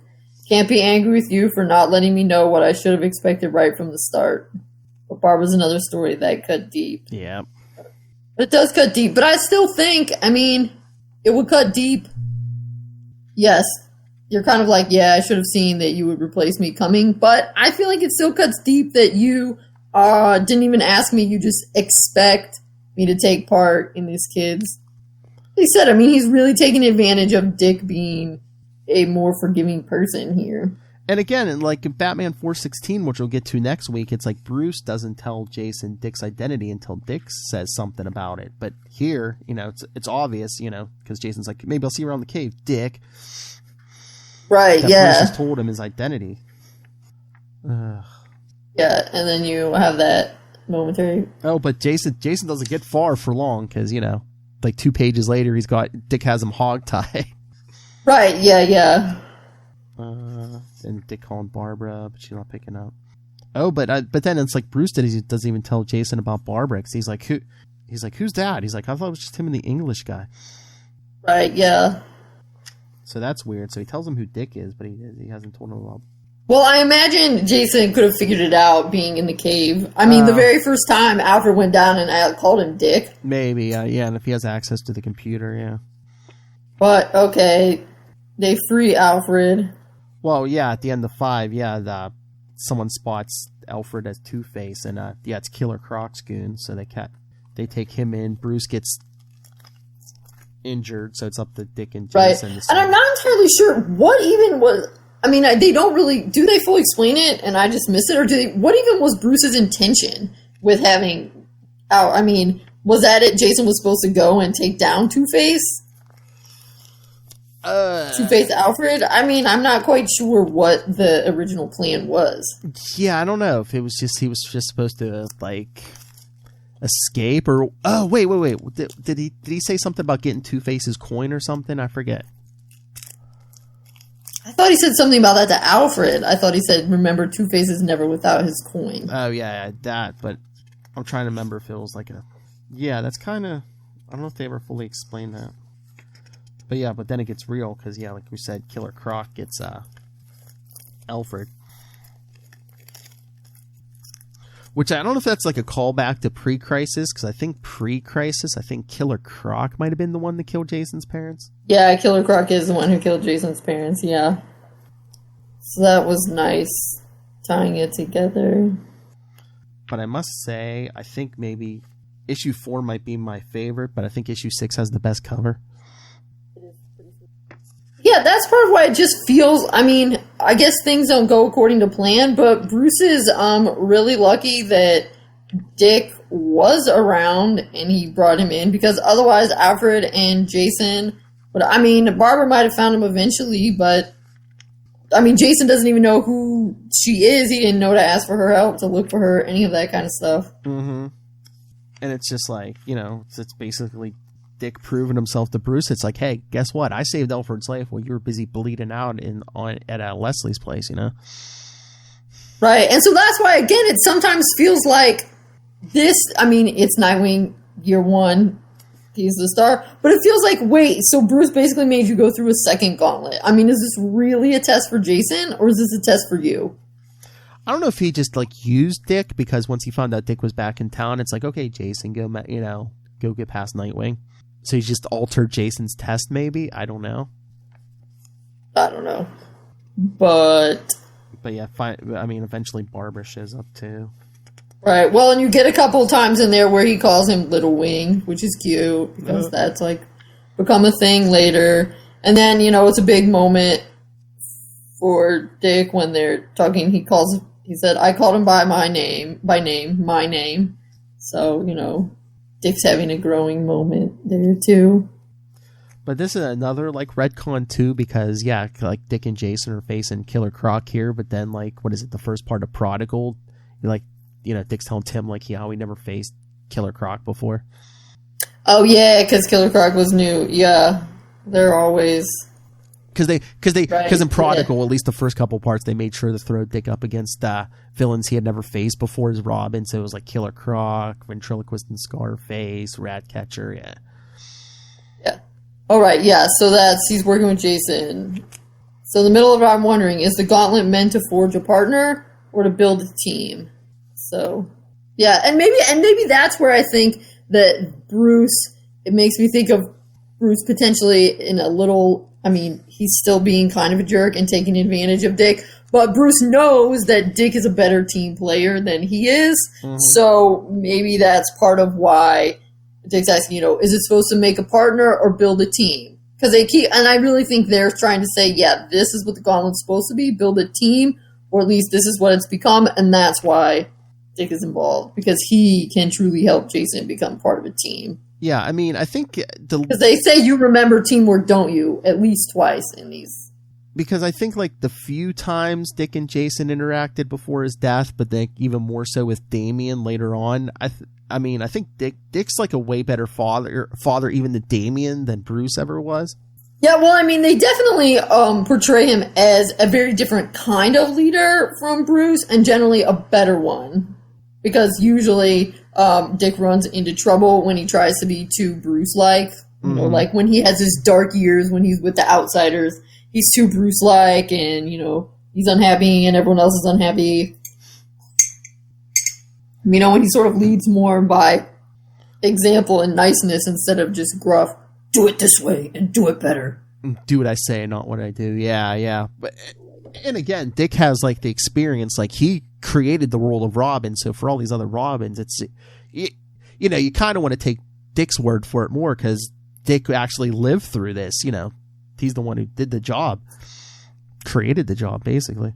Can't be angry with you for not letting me know what I should have expected right from the start. But Barbara's another story that cut deep. Yeah. It does cut deep, but I still think, I mean, it would cut deep. Yes. You're kind of like, yeah, I should have seen that you would replace me coming. But I feel like it still cuts deep that you didn't even ask me. You just expect me to take part in these kids. He said, I mean, he's really taking advantage of Dick being a more forgiving person here. And again, in like Batman 416, which we'll get to next week, it's like Bruce doesn't tell Jason Dick's identity until Dick says something about it. But here, it's obvious, because Jason's like, maybe I'll see you around the cave, Dick. Right, that yeah. Bruce just told him his identity. Yeah, and then you have that momentary. Oh, but Jason doesn't get far for long because, like 2 pages later, Dick has him hogtie. Right, yeah. And Dick calling Barbara, but she's not picking up. Oh, but then it's like Bruce doesn't even tell Jason about Barbara because he's like, who's that? He's like, I thought it was just him and the English guy. Right, yeah. So that's weird. So he tells him who Dick is, but he hasn't told him about. Well, I imagine Jason could have figured it out being in the cave. I mean, the very first time Alfred went down and called him Dick. Maybe, yeah, and if he has access to the computer, yeah. But, okay, they free Alfred. Well, yeah, at the end of 5, yeah, someone spots Alfred as Two-Face, and it's Killer Croc's goon, so they take him in. Bruce gets injured, so it's up to Dick and Jason. Right, and I'm not entirely sure what even was. I mean, they don't really. Do they fully explain it, and I just miss it, or what even was Bruce's intention with having? I mean, was that it? Jason was supposed to go and take down Two-Face. Two-Face Alfred? I mean, I'm not quite sure what the original plan was. Yeah, I don't know if it was just he was just supposed to like escape or wait. Did he say something about getting Two-Face's coin or something? I forget. I thought he said something about that to Alfred. I thought he said, remember, Two-Face is never without his coin. Oh, yeah, that. But I'm trying to remember if it was like a... Yeah, that's kind of... I don't know if they ever fully explained that. But yeah, but then it gets real because, yeah, like we said, Killer Croc gets Alfred. Which I don't know if that's like a callback to pre-crisis, because I think pre-crisis, Killer Croc might have been the one that killed Jason's parents. Yeah, Killer Croc is the one who killed Jason's parents, yeah. So that was nice, tying it together. But I must say, I think maybe issue 4 might be my favorite, but I think issue 6 has the best cover. Yeah, that's part of why it just feels, I mean, I guess things don't go according to plan, but Bruce is really lucky that Dick was around and he brought him in, because otherwise Alfred and Jason, Barbara might have found him eventually, but, Jason doesn't even know who she is. He didn't know to ask for her help, to look for her, any of that kind of stuff. Mm-hmm. And it's just like, it's basically Dick proving himself to Bruce. It's like, hey, guess what? I saved Alfred's life while you were busy bleeding out at Leslie's place, Right, and so that's why, again, it sometimes feels like this, it's Nightwing year 1, he's the star. But it feels like, wait, so Bruce basically made you go through a second gauntlet. I mean, is this really a test for Jason, or is this a test for you? I don't know if he just like used Dick, because once he found out Dick was back in town, it's like, okay, Jason, go get past Nightwing. So he just altered Jason's test, maybe? I don't know. But yeah, I mean, eventually Barbara shows up too. Right. Well, and you get a couple times in there where he calls him Little Wing, which is cute because that's like become a thing later. And then, it's a big moment for Dick when they're talking. He said, I called him by my name. So, Dick's having a growing moment there too. But this is another like retcon too, because like Dick and Jason are facing Killer Croc here, but then like, what is it? The first part of Prodigal, Dick's telling Tim like he never faced Killer Croc before. Oh yeah, because Killer Croc was new. Yeah, they're always because in Prodigal, at least the first couple parts, they made sure to throw Dick up against villains he had never faced before as Robin. So it was like Killer Croc, Ventriloquist and Scarface, Ratcatcher. Yeah. All right. Yeah. So he's working with Jason. So in the middle of it, I'm wondering, is the gauntlet meant to forge a partner or to build a team? So, yeah, and maybe that's where I think that Bruce, it makes me think of Bruce potentially in a little, I mean, he's still being kind of a jerk and taking advantage of Dick, but Bruce knows that Dick is a better team player than he is, so maybe that's part of why Dick's asking, is it supposed to make a partner or build a team? Because and I really think they're trying to say, yeah, this is what the gauntlet's supposed to be, build a team, or at least this is what it's become, and that's why Dick is involved, because he can truly help Jason become part of a team. Yeah, I mean, I think because they say you remember teamwork, don't you? At least twice in these. Because I think like the few times Dick and Jason interacted before his death, but then even more so with Damian later on. I think Dick's like a way better father even to Damian than Bruce ever was. Yeah, well, I mean, they definitely portray him as a very different kind of leader from Bruce, and generally a better one. Because usually Dick runs into trouble when he tries to be too Bruce-like. Like when he has his dark years, when he's with the outsiders, he's too Bruce-like, and, he's unhappy, and everyone else is unhappy. When he sort of leads more by example and niceness instead of just gruff, do it this way and do it better. Do what I say, not what I do. Yeah. But, and again, Dick has like the experience, like he created the role of Robin. So for all these other Robins, it's, you kind of want to take Dick's word for it more, because Dick actually lived through this. He's the one who did the job, created the job, basically.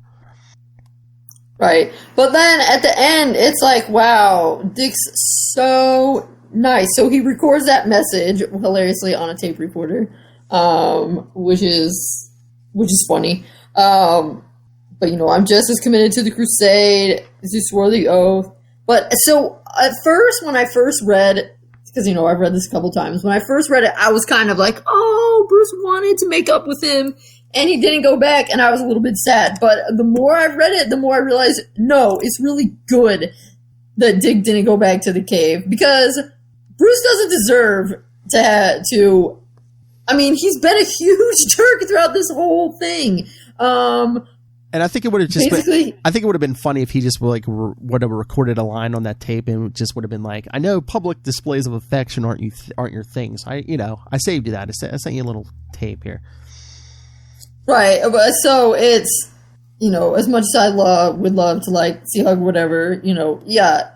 Right. But then at the end, it's like, wow, Dick's so nice. So he records that message hilariously on a tape recorder, which is funny. But, I'm just as committed to the crusade as you swore the oath. But so at first, when I first read, because, I've read this a couple times. When I first read it, I was kind of like, oh, Bruce wanted to make up with him, and he didn't go back, and I was a little bit sad. But the more I read it, the more I realized, no, it's really good that Dick didn't go back to the cave, because Bruce doesn't deserve to I mean, he's been a huge jerk throughout this whole thing. And I think it would have just been, I think it would have been funny if he just would have recorded a line on that tape, and it just would have been like, I know public displays of affection aren't your things. I saved you that. I sent you a little tape here. Right. So it's, as much as I would love to like see hug, whatever, yeah,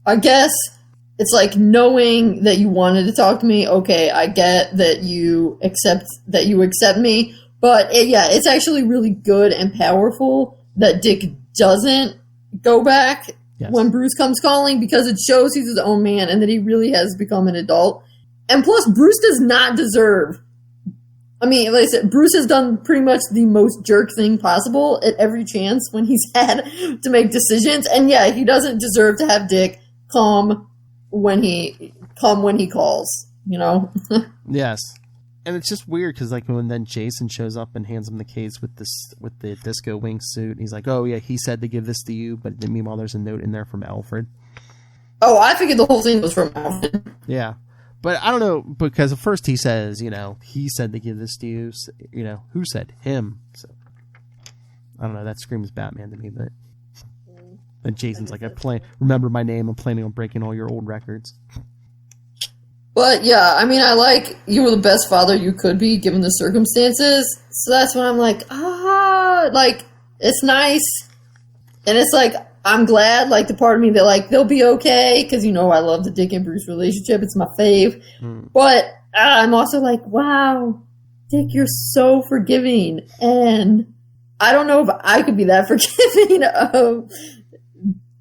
I guess it's like knowing that you wanted to talk to me. Okay. I get that you accept me. But it's actually really good and powerful that Dick doesn't go back when Bruce comes calling, because it shows he's his own man and that he really has become an adult. And plus, Bruce does not deserve. I mean, like I said, Bruce has done pretty much the most jerk thing possible at every chance when he's had to make decisions. And he doesn't deserve to have Dick come when he calls, Yes. And it's just weird because, like, when then Jason shows up and hands him the case with the disco wing suit, and he's like, "Oh yeah, he said to give this to you," but then meanwhile, there's a note in there from Alfred. Oh, I figured the whole thing was from Alfred. Yeah, But I don't know, because at first he says, he said to give this to you. Who said? Him. So I don't know. That screams Batman to me, but then Jason's like, remember my name. I'm planning on breaking all your old records. But yeah, I mean, you were the best father you could be given the circumstances. So that's when I'm like, it's nice. And it's like, I'm glad, the part of me that, they'll be okay, because, I love the Dick and Bruce relationship. It's my fave. But I'm also like, wow, Dick, you're so forgiving. And I don't know if I could be that forgiving of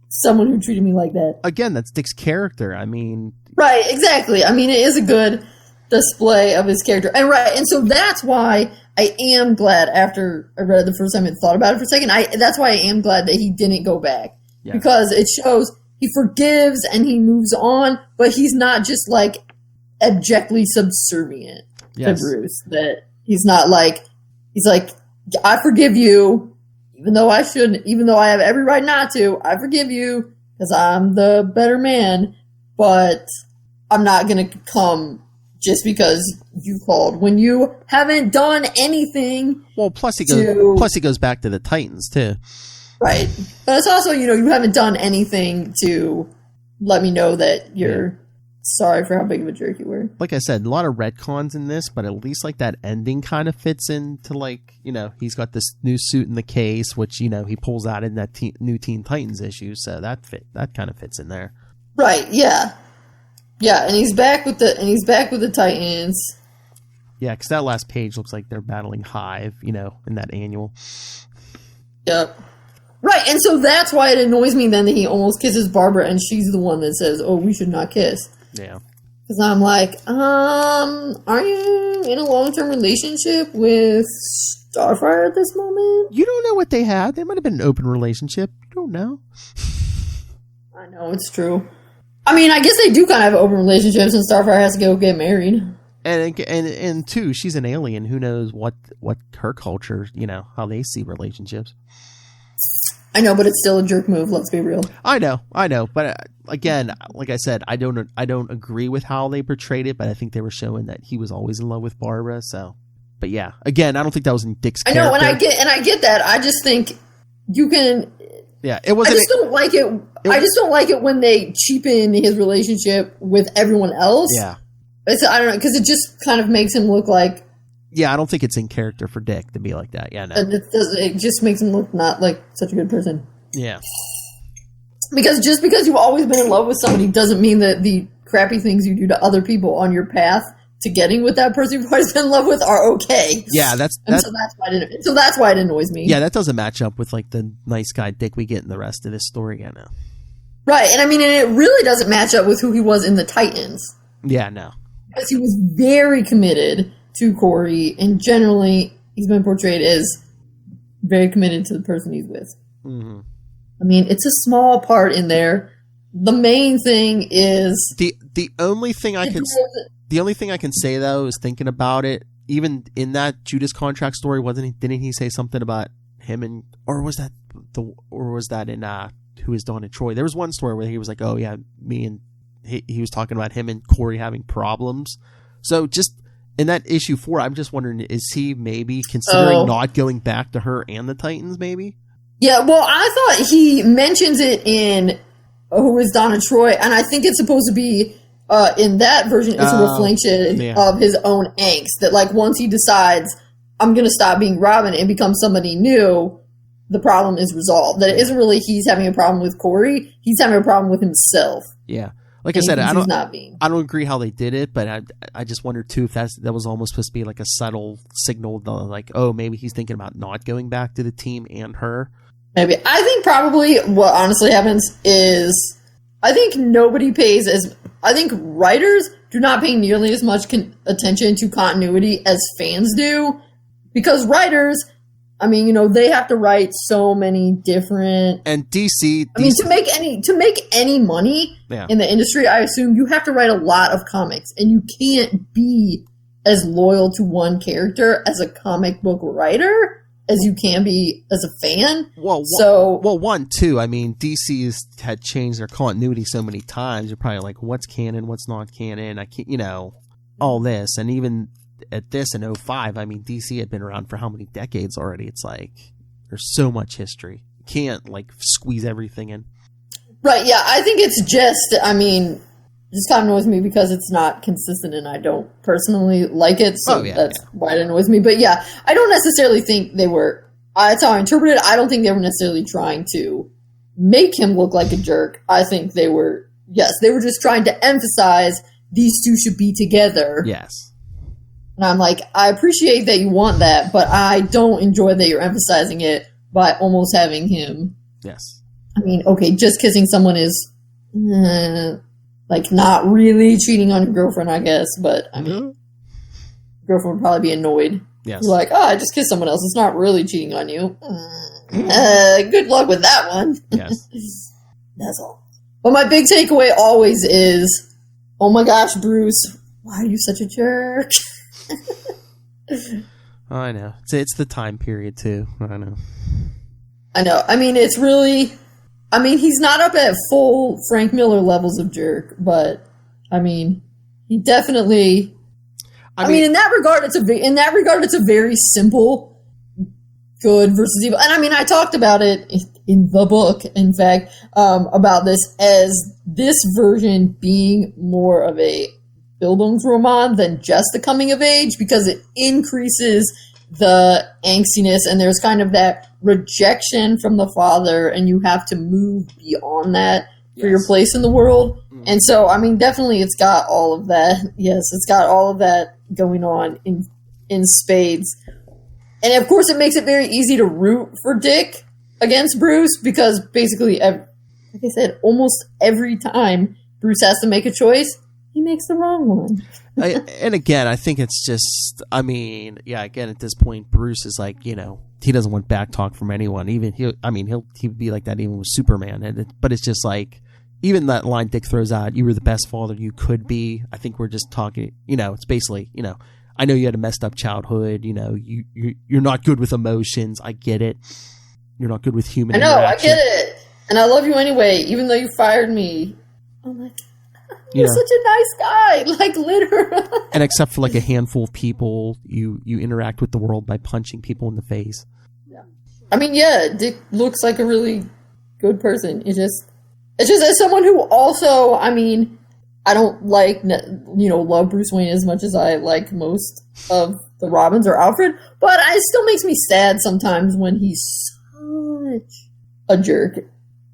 someone who treated me like that. Again, that's Dick's character. I mean... Right, exactly. I mean, it is a good display of his character. And so that's why I am glad, after I read it the first time and thought about it for a second, that's why I am glad that he didn't go back. Yeah. Because it shows he forgives and he moves on, but he's not just, abjectly subservient to Bruce. That he's not he's like, I forgive you, even though I shouldn't, even though I have every right not to, I forgive you, because I'm the better man. But I'm not going to come just because you called when you haven't done anything. Well, plus he goes back to the Titans too. Right. But it's also, you haven't done anything to let me know that you're sorry for how big of a jerk you were. Like I said, a lot of retcons in this, but at least that ending kind of fits into he's got this new suit in the case, which, he pulls out in that new Teen Titans issue. So that kind of fits in there. Right, yeah. Yeah, and he's back with the Titans. Yeah, because that last page looks like they're battling Hive, in that annual. Yep. Right, and so that's why it annoys me then that he almost kisses Barbara and she's the one that says, oh, we should not kiss. Yeah. Because I'm like, are you in a long-term relationship with Starfire at this moment? You don't know what they had. They might have been an open relationship. You don't know. I know, it's true. I mean, I guess they do kind of have open relationships, and Starfire has to go get married. And two, she's an alien. Who knows what her culture, how they see relationships. I know, but it's still a jerk move. Let's be real. I know. But again, like I said, I don't agree with how they portrayed it. But I think they were showing that he was always in love with Barbara. So, but yeah, again, I don't think that was in Dick's character. I know, and I get that. I just think you can. Yeah, it wasn't. I just don't like it. I just don't like it when they cheapen his relationship with everyone else. Yeah, I don't know, because it just kind of makes him look like. Yeah, I don't think it's in character for Dick to be like that. Yeah, no. And it just makes him look not like such a good person. Yeah. Because just because you've always been in love with somebody doesn't mean that the crappy things you do to other people on your path to getting with that person you've always been in love with are okay. Yeah, so that's why it annoys me. Yeah, that doesn't match up with the nice guy Dick we get in the rest of this story. I know. Right, and I mean, and it really doesn't match up with who he was in the Titans. Yeah, no. Because he was very committed to Corey, and generally he's been portrayed as very committed to the person he's with. Mm-hmm. I mean, it's a small part in there. The main thing is the only thing I can say though is thinking about it. Even in that Judas contract story, didn't he say something about him and or was that in Who Is Dawn and Troy? There was one story where he was like, "Oh yeah, me and he was talking about him and Corey having problems." So just in that issue 4, I'm just wondering, is he maybe considering not going back to her and the Titans? Maybe. Yeah, well, I thought he mentions it in Who Is Dawn and Troy, and I think it's supposed to be in that version. It's a reflection of his own angst. That once he decides I'm going to stop being Robin and become somebody new, the problem is resolved. That it isn't really he's having a problem with Corey; he's having a problem with himself. Yeah. Like I said, I don't agree how they did it, but I just wondered too if that was almost supposed to be like a subtle signal, maybe he's thinking about not going back to the team and her. Maybe. I think probably what honestly happens is I think writers do not pay nearly as much attention to continuity as fans do, because writers, I mean, they have to write so many different. And DC. I mean, to make any money in the industry, I assume you have to write a lot of comics, and you can't be as loyal to one character as a comic book writer. as you can be as a fan. Well, one, too. I mean, DC's had changed their continuity so many times. You're probably like, what's canon, what's not canon? I can't, all this. And even at this in 05, I mean, DC had been around for how many decades already? It's like, there's so much history. You can't, like, squeeze everything in. Right, yeah. I think it's just, I mean, this kind of annoys me because it's not consistent and I don't personally like it. So that's why it annoys me. But yeah, I don't necessarily think they were, that's how I interpret it. I don't think they were necessarily trying to make him look like a jerk. I think they were just trying to emphasize these two should be together. Yes. And I'm like, I appreciate that you want that, but I don't enjoy that you're emphasizing it by almost having him. Yes. I mean, okay, just kissing someone is, like, not really cheating on your girlfriend, I guess, but, I mean, girlfriend would probably be annoyed. Yes. You're like, I just kissed someone else. It's not really cheating on you. Good luck with that one. Yes. That's all. But my big takeaway always is, oh my gosh, Bruce, why are you such a jerk? I know. It's the time period, too. I know. I mean, it's really... I mean, he's not up at full Frank Miller levels of jerk, but I mean, he definitely. I mean, in that regard, it's a very simple good versus evil. And I mean, I talked about it in the book, in fact, about this as this version being more of a Bildungsroman than just the coming of age, because it increases the angstiness, and there's kind of that rejection from the father, and you have to move beyond that for your place in the world. And so, I mean, definitely it's got all of that. Yes, it's got all of that going on in spades. And of course, it makes it very easy to root for Dick against Bruce, because basically, like I said, almost every time Bruce has to make a choice, he makes the wrong one. And again, I think it's just, I mean, again, at this point, Bruce is like, he doesn't want back talk from anyone. Even he'd be like that even with Superman. But it's just like, even that line Dick throws out, "You were the best father you could be." I think we're just talking, it's basically, I know you had a messed up childhood. You're not good with emotions. I get it. You're not good with human interaction. I get it. And I love you anyway, even though you fired me. I'm like, you're such a nice guy, like, literally. And except for like a handful of people, you interact with the world by punching people in the face. Yeah. I mean, Dick looks like a really good person. It's just as someone who also, I mean, I don't like, love Bruce Wayne as much as I like most of the Robins or Alfred, but it still makes me sad sometimes when he's such a jerk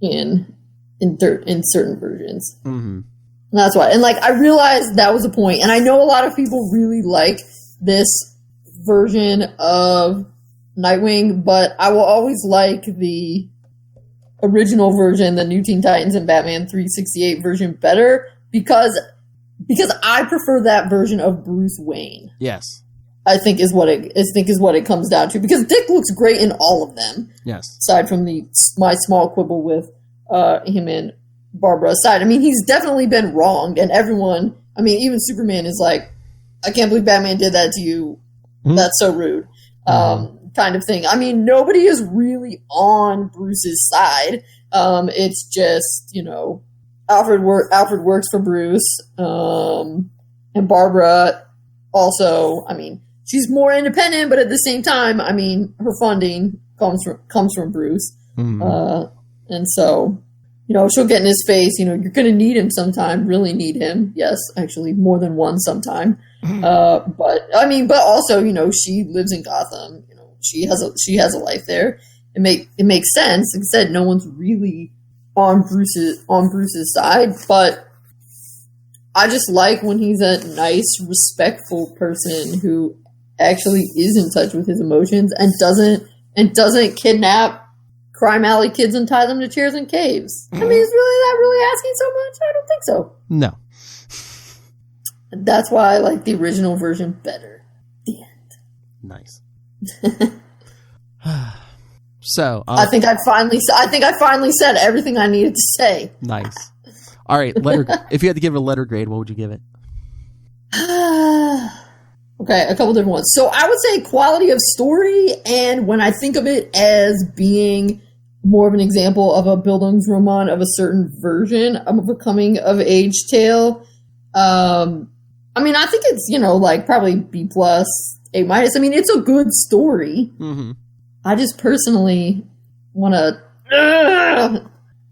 in certain versions. Mm-hmm. And that's why. And, like, I realized that was a point. And I know a lot of people really like this version of Nightwing, but I will always like the original version, the New Teen Titans and Batman 368 version better, because I prefer that version of Bruce Wayne. Yes. I think is what it comes down to, because Dick looks great in all of them. Yes. Aside from my small quibble with him and Barbara aside. I mean, he's definitely been wronged, and everyone, I mean, even Superman is like, I can't believe Batman did that to you. Mm-hmm. That's so rude. Kind of thing. I mean, nobody is really on Bruce's side. It's just, Alfred works for Bruce, and Barbara also, I mean, she's more independent, but at the same time, I mean, her funding comes from Bruce. Mm-hmm. And so, she'll get in his face, you're going to need him sometime, really need him. Yes, actually, more than one sometime. But also, she lives in Gotham. She has a life there. It makes sense. Like I said, no one's really on Bruce's side, but I just like when he's a nice, respectful person who actually is in touch with his emotions and doesn't kidnap crime alley kids and tie them to chairs in caves. I mean, is that really asking so much? I don't think so. No. And that's why I like the original version better. The end. Nice. So I think I finally said everything I needed to say. Nice. All right, if you had to give it a letter grade, what would you give it? Okay, Okay, a couple different ones. So I would say quality of story, and when I think of it as being more of an example of a Bildungsroman of a certain version of a coming-of-age tale, I mean, I think it's, like probably B+, A-. I mean, it's a good story. Mm-hmm. I just personally want to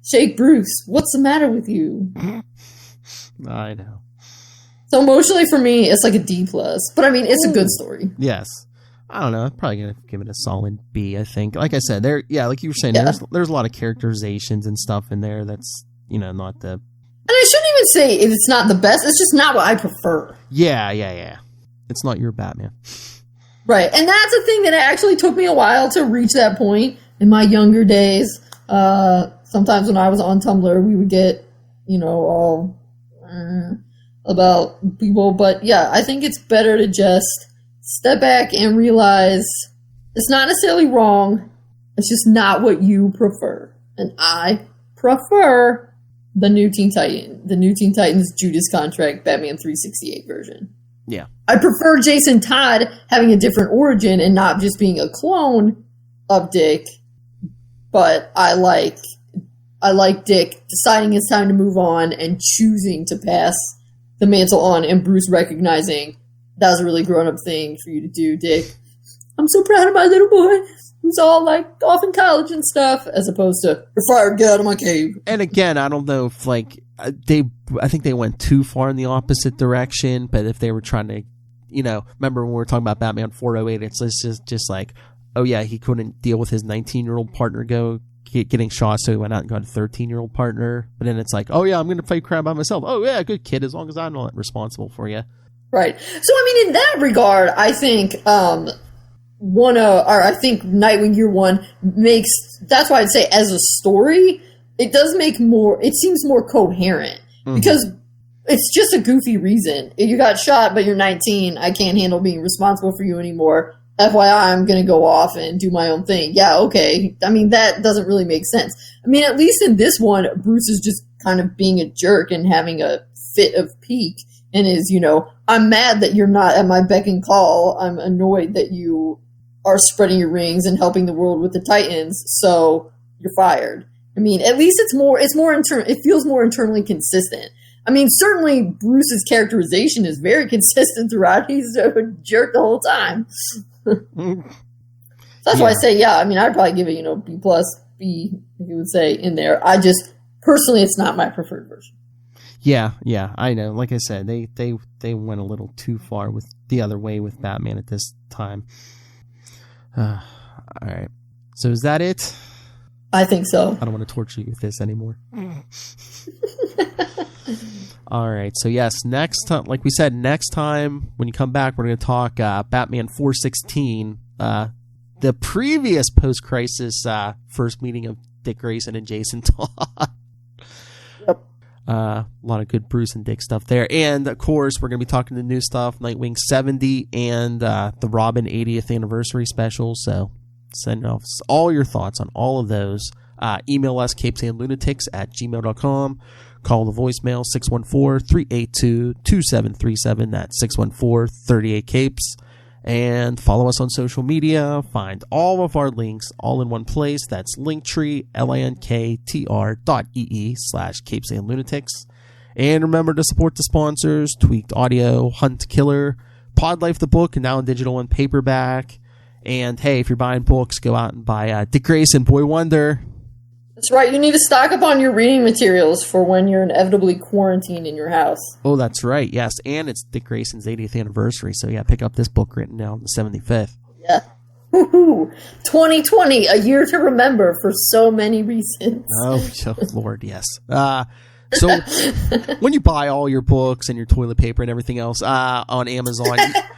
shake Bruce. What's the matter with you? I know. So emotionally for me, it's like a D+. But I mean, it's a good story. Yes. I don't know. I'm probably going to give it a solid B, I think. Like I said, like you were saying, there's a lot of characterizations and stuff in there that's, not the... And I shouldn't even say it's not the best. It's just not what I prefer. Yeah. It's not your Batman. Right. And that's a thing that it actually took me a while to reach that point in my younger days. Sometimes when I was on Tumblr, we would get, all about people. But yeah, I think it's better to just step back and realize it's not necessarily wrong. It's just not what you prefer. And I prefer the new Teen Titans Judas Contract Batman 368 version. Yeah. I prefer Jason Todd having a different origin and not just being a clone of Dick. But I like Dick deciding it's time to move on and choosing to pass the mantle on, and Bruce recognizing that was a really grown-up thing for you to do, Dick. I'm so proud of my little boy who's all like off in college and stuff, as opposed to, you're fired, get out of my cave. And again, I don't know if I think they went too far in the opposite direction, but if they were trying to, remember when we were talking about Batman 408, it's just like, oh yeah, he couldn't deal with his 19-year-old partner getting shot, so he went out and got a 13-year-old partner. But then it's like, oh yeah, I'm going to fight crime by myself. Oh yeah, good kid, as long as I'm not responsible for you. Right. So I mean, in that regard, I think I think Nightwing Year One makes. That's why I'd say as a story, it does make more. It seems more coherent because it's just a goofy reason. You got shot, but you're 19. I can't handle being responsible for you anymore. FYI, I'm going to go off and do my own thing. Yeah, okay. I mean, that doesn't really make sense. I mean, at least in this one, Bruce is just kind of being a jerk and having a fit of pique and is, I'm mad that you're not at my beck and call. I'm annoyed that you are spreading your rings and helping the world with the Titans, so you're fired. I mean, at least it feels more internally consistent. I mean, certainly Bruce's characterization is very consistent throughout. He's a jerk the whole time. That's why I say, yeah, I mean, I'd probably give it, B+, B, if you would say, in there. I just, personally, it's not my preferred version. Yeah, I know. Like I said, they went a little too far with the other way with Batman at this time. All right. So is that it? I think so. I don't want to torture you with this anymore. All right. So yes, next time, like we said, next time when you come back, we're going to talk Batman 416, the previous post-crisis first meeting of Dick Grayson and Jason Todd. Yep. A lot of good Bruce and Dick stuff there. And, of course, we're going to be talking the new stuff, Nightwing 70 and the Robin 80th anniversary special. So send off all your thoughts on all of those. Email us, capesandlunatics@gmail.com. Call the voicemail, 614-382-2737. That's 614-38-CAPES. And follow us on social media. Find all of our links all in one place. That's Linktree, linktr.ee/capesandlunatics. And remember to support the sponsors, Tweaked Audio, Hunt Killer, Podlife the book, now in digital and paperback. And hey, if you're buying books, go out and buy Dick Grayson, Boy Wonder. That's right. You need to stock up on your reading materials for when you're inevitably quarantined in your house. Oh, that's right. Yes. And it's Dick Grayson's 80th anniversary. So yeah, pick up this book written now on the 75th. Yeah. Woohoo. 2020, a year to remember for so many reasons. Oh, Lord, yes. So when you buy all your books and your toilet paper and everything else on Amazon,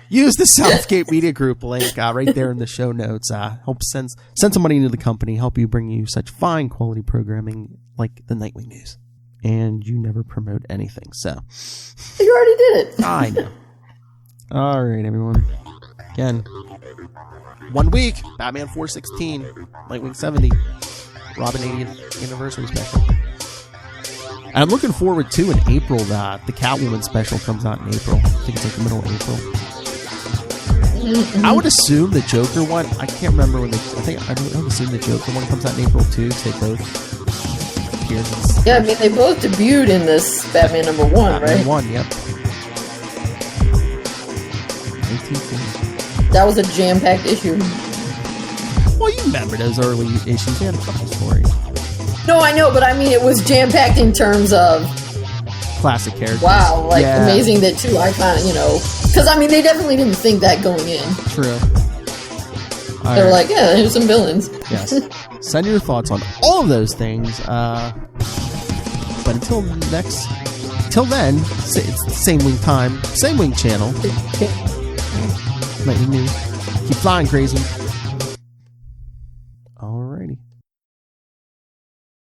use the Southgate Media Group link right there in the show notes. Help send some money into the company, help you bring you such fine quality programming like the Nightwing News. And you never promote anything, so. You already did it. I know. All right, everyone. Again, 1 week, Batman 416, Nightwing 70, Robin 80th anniversary special. And I'm looking forward to in April that the Catwoman special comes out in April. I think it's like the middle of April. I would assume the Joker one. I can't remember when I would assume the Joker one comes out in April too. Because they both appeared. Yeah, I mean they both debuted in this Batman #1, Batman right? 1, yep. 1940. That was a jam-packed issue. Well, you remember those early issues? They had a couple stories. No, I know, but I mean it was jam-packed in terms of Classic characters. wow, like Yeah. amazing that two iconic, because I mean they definitely didn't think that going in. True. They were like, yeah, here's some villains. Yes. Send your thoughts on all of those things. But until then, it's the same wing time, same wing channel. Nightwing News. Keep flying, crazy.